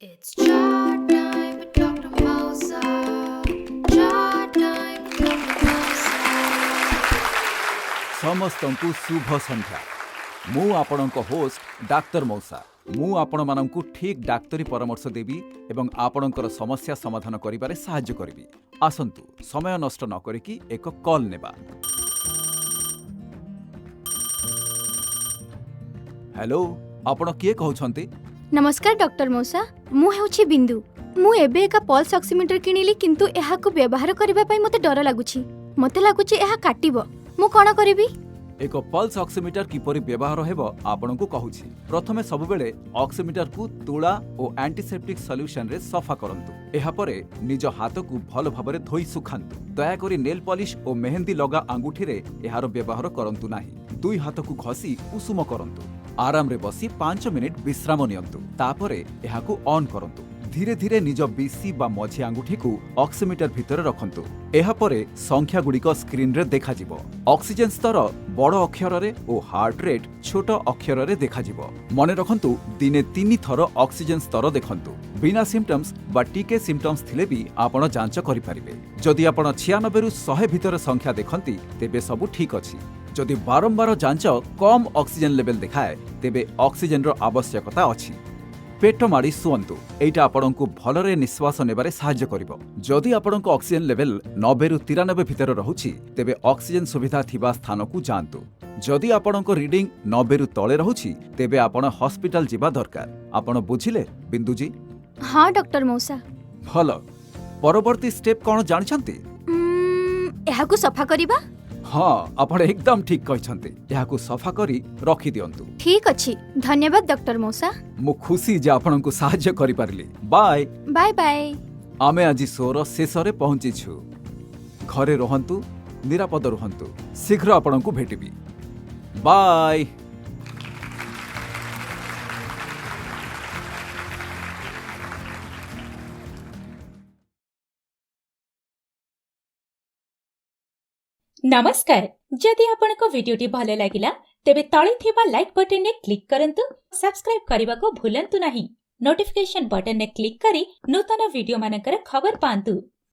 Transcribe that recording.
It's jar time with Dr. Mosa. Jar time with Dr. Mosa. समस्तंकु शुभ संध्या मु आपणक host doctor मौसा मु आपण मानंकु ठीक डाक्तरी परामर्श देबी एवं आपणकर समस्या समाधान करिबारे सहाय्य करबी। आसंतु समय नष्ट न करिकी एक कॉल नेबा। हेलो आपण किए कहउछंती? नमस्कार डॉक्टर मौसा मु हेउछि बिंदु मु एबे एक पल्स ऑक्सीमीटर किनिली किंतु एहाको व्यवहार करिबा पई मते डर लागुछि एहा काटिबो मु कोन करिवि। एक पल्स ऑक्सीमीटर किपरि व्यवहार हेबो आपणकु कहूछि। प्रथमे सबुबेले ऑक्सीमीटर को तुला और एंटीसेप्टिक सॉल्यूशन रे सफा करंतु। एहा परे निज हाथ को भल भाबरे धोई सुखांतु। दया करी नेल पॉलिश और मेहंदी लगा आंगुठी रे एहार व्यवहार करंतु नाही। दुई हाथ को घसी उषुम करंतु। आराम रे बसी 5 मिनिट विश्राम नियंतु। तापरे एहाकु ऑन करंतु। धीरे धीरे निज बीसी बा मझी आंगुठी को ऑक्सीमीटर भितर रखंतु। एहा परे संख्या गुड़िक स्क्रीन रे देखा जिवो। ऑक्सीजन स्तर बड़ अक्षर रे और हार्ट रेट छोट अक्षर रे देखा जिवो। मने रखंतु दिने 3 थर ऑक्सीजन स्तर देखंतु। बिना सिम्पटम्स बा टीके सिम्पटम्स थिले भी आपण जांच करि परिबे। जदि आपण 96 रु 100 भितर संख्या देखंती तेबे सब ठीक अछि। जदि बारंबार जांच कम ऑक्सीजन लेवल देखाए तेबे ऑक्सीजन रो आवश्यकता अछि। पेट माड़ी शुअंतु एटा आपणको भलरे निश्वास नेबारे सहाय्य करिवो। जदि आपणको ऑक्सीजन लेवल 90 रु 93 भितर रहुछि तेबे ऑक्सीजन सुविधा थिबा स्थान को जांतु। जदि आपणको रीडिंग 90 रु तळे रहुछि तेबे आपण हॉस्पिटल जिबा दरकार। आपण बुझिले बिंदु जी? हां डॉक्टर मौसा। भल परवर्ती स्टेप कोन जानछंती? एहाको सफा करिबा। हाँ आपण एकदम ठीक कहछंती। एहाकु सफा करी रखि दियंतु। ठीक अछि धन्यवाद डॉक्टर मौसा। मु खुशी जे आपणको सहाय्य करि पारली। Bye bye bye. आमे आज सोर शेष रे पहुंची छु। घरे रहंतु निरापद रहंतु। शीघ्र आपणको भेटिबी। बाय। नमस्कार जदि आपनको वीडियोटी भले लागिला तेबे तळे थिबा लाइक बटन ने क्लिक करंतु। सब्सक्राइब करबा को भूलंतु नाही। नोटिफिकेशन बटन ने क्लिक करी नूतन वीडियो मानकर खबर पांतु।